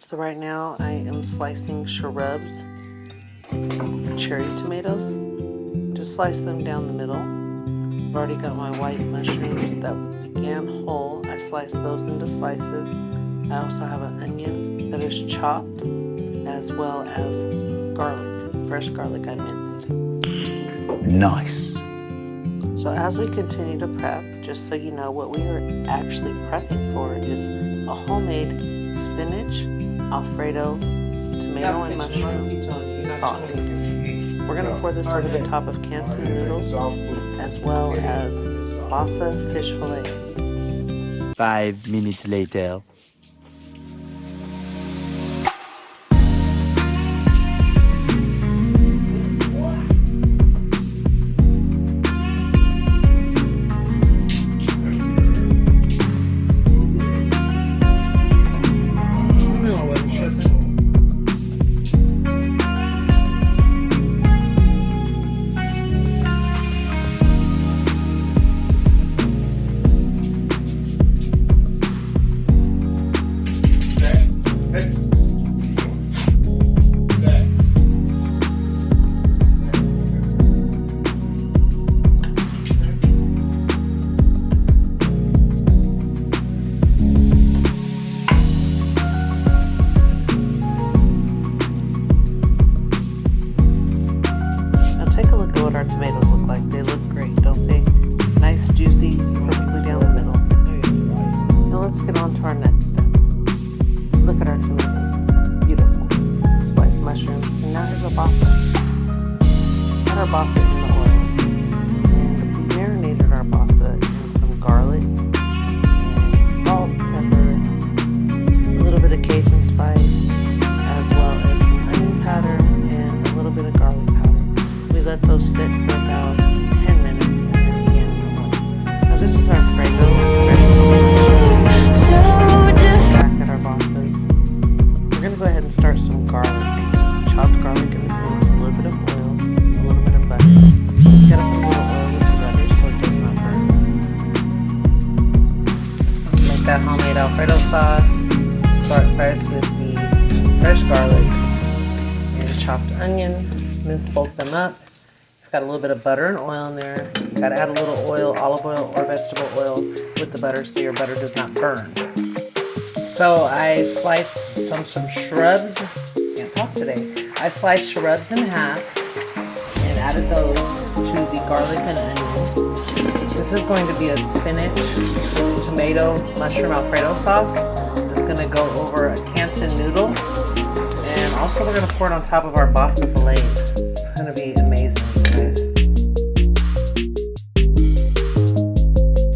So right now I am slicing shrubs, cherry tomatoes. Just slice them down the middle. I've already got my white mushrooms that began whole. I sliced those into slices. I also have an onion that is chopped, as well as garlic, fresh garlic I minced. Nice. So as we continue to prep, just so you know, what we are actually prepping for is a homemade spinach, Alfredo, tomato and mushroom sauce. We're going to pour this over the top of Canton noodles, as well as BASA fish fillets. 5 minutes later. Our tomatoes look like. They look great, don't they? Nice, juicy, perfectly down the middle. Now let's get on to our next step. Look at our tomatoes. Beautiful. Sliced mushrooms. And now here's our BASA. Put our BASA in the oil. And we marinated our BASA in some garlic, and salt, pepper, a little bit of Cajun spice, as well as some onion powder and a little bit of garlic powder. We let those sit for about 10 minutes and then began in the oil. Now this is Alfredo. Back at our BASAs. We're going to go ahead and start some garlic. Chopped garlic in the cubes, a little bit of oil, a little bit of butter. You gotta put a little oil with your butter so it does not burn. Make that homemade Alfredo sauce. Start first with the fresh garlic and chopped onion. Mince both them up. Got a little bit of butter and oil in there. You gotta add a little oil, olive oil or vegetable oil with the butter so your butter does not burn. So I sliced some shrubs. Can't talk today. I sliced shrubs in half and added those to the garlic and onion. This is going to be a spinach, tomato, mushroom Alfredo sauce. That's gonna go over a Canton noodle. And also we're gonna pour it on top of our BASA fillets. It's gonna be amazing, guys.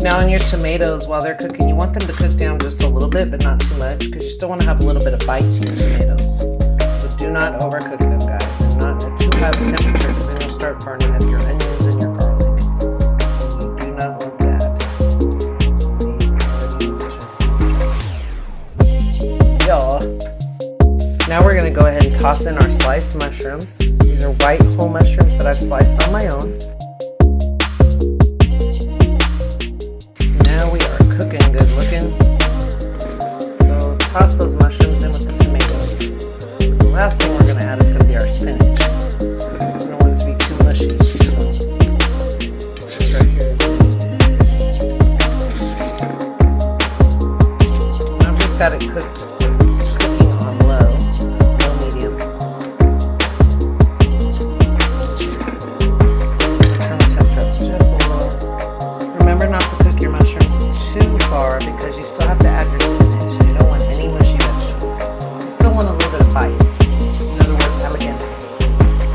Now in your tomatoes, while they're cooking, you want them to cook down just a little bit, but not too much, because you still want to have a little bit of bite to your tomatoes. So do not overcook them, guys. They're not at too high of a temperature, because then you'll start burning up your onions and your garlic. You do not want that. Y'all. Now we're going to go ahead and toss in our sliced mushrooms. These are white whole mushrooms that I've sliced on my own. Now we are cooking good looking. So toss those mushrooms in with the tomatoes. The last thing we're going to add is going to be our spinach. We don't want it to be too mushy. So this right here. I've just got it cooked. Because you still have to add your spinach and you don't want any mushy vegetables. You still want a little bit of bite. In other words, elegant.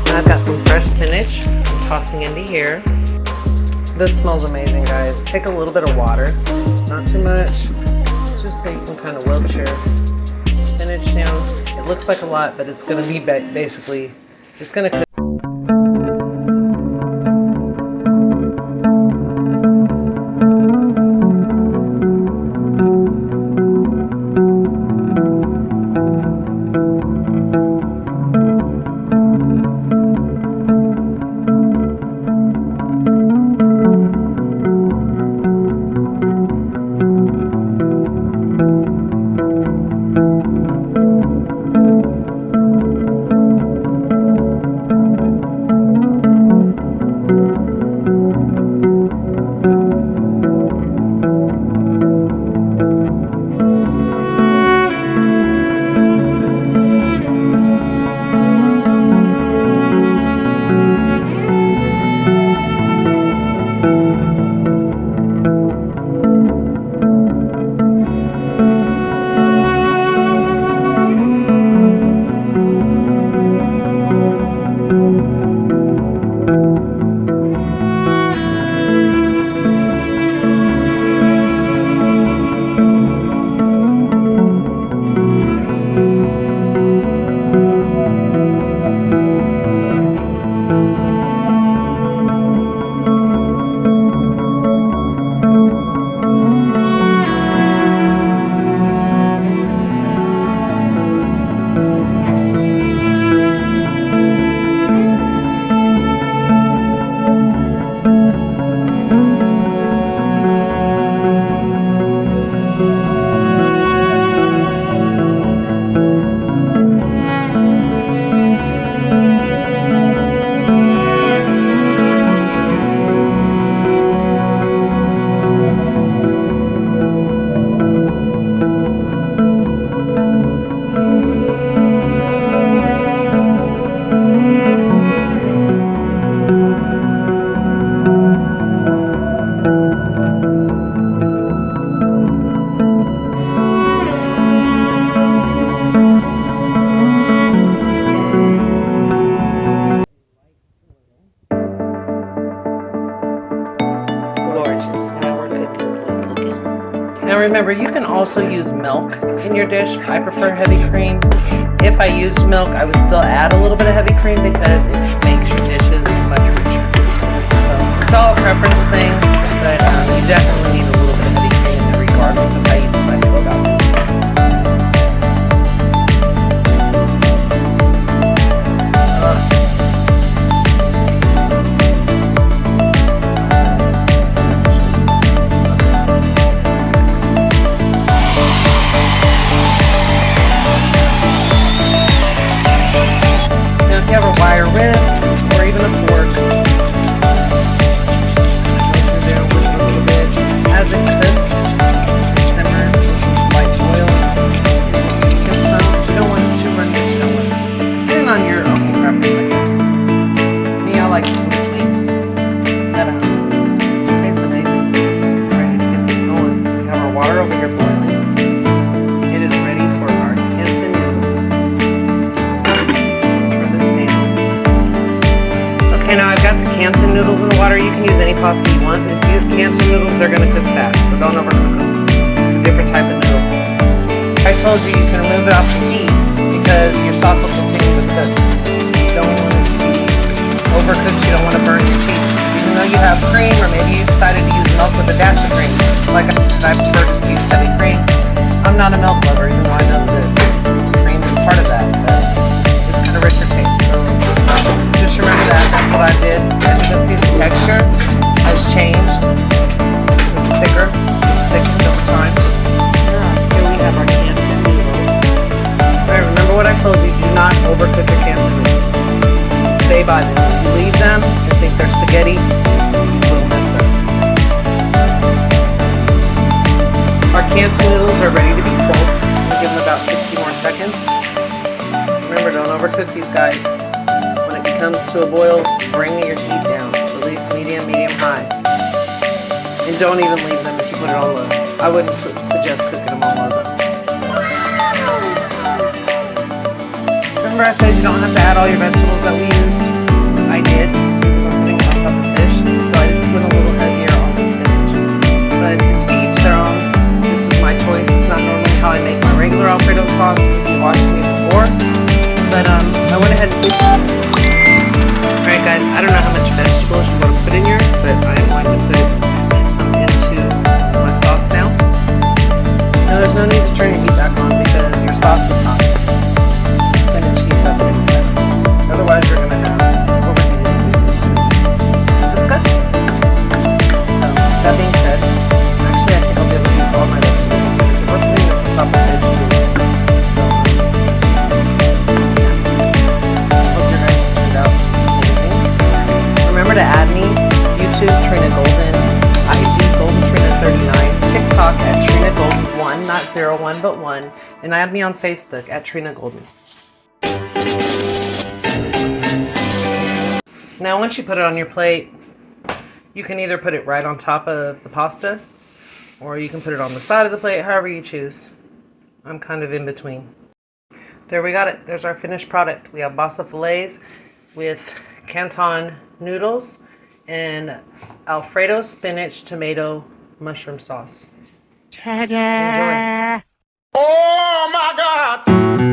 Now I've got some fresh spinach I'm tossing into here. This smells amazing, guys. Take a little bit of water, not too much, just so you can kind of wilt your spinach down. It looks like a lot, but it's going to be basically, it's going to cook. Remember, you can also use milk in your dish. I prefer heavy cream. If I used milk, I would still add a little bit of heavy cream because it makes your dishes much richer. So it's all a preference thing, but you definitely need a little bit of heavy cream in there regardless of how you decide to go about it. Canton noodles in the water. You can use any pasta you want. If you use Canton noodles, they're going to cook fast, so don't overcook them. It's a different type of noodle. I told you you can remove it off the heat because your sauce will continue to cook. You don't want it to be overcooked. You don't want to burn your cheeks. Even though you have cream, or maybe you decided to use milk with a dash of cream. Like I said, I prefer just to use heavy cream. I'm not a milk lover, even though I know that cream is part of that, but it's got a richer taste. So just remember that. That's what I did. As you can see, the texture has changed. It's thicker. It's thickened over time. Here we have our Canton noodles. Alright, remember what I told you. Do not overcook your Canton noodles. Stay by them. If you leave them and think they're spaghetti, you will mess up. Our Canton noodles are ready to be pulled. We'll give them about 60 more seconds. Remember, don't overcook these guys. Comes to a boil, bring your heat down. Release medium, high. And don't even leave them if you put it on low. I wouldn't suggest cooking them on low though. Remember I said you don't have to add all your vegetables that we used? I did, because I'm putting it on top of fish, so I went a little heavier on the spinach. But it's to each their own. This is my choice. It's not normally how I make my regular Alfredo sauce if you watched me before. But I went ahead and alright guys, I don't know how much vegetables you want to put in yours, but I am going to put some into my sauce now. Now there's no need to turn your heat back on because your sauce is hot. The spinach heats up really fast. Otherwise you're going to have overheated food. It's going to be disgusting. So, that being said, actually I think I'll be able to use all my vegetables because we're putting this on top of fish too. Remember to add me, YouTube, Trina Golden, IG, Golden Trina 39, TikTok at Trina Golden 1, not 01, but 1, and add me on Facebook at Trina Golden. Now once you put it on your plate, you can either put it right on top of the pasta, or you can put it on the side of the plate, however you choose. I'm kind of in between. There we got it. There's our finished product. We have BASA fillets with Canton noodles and Alfredo spinach tomato mushroom sauce. Ta-da! Enjoy. Oh my God!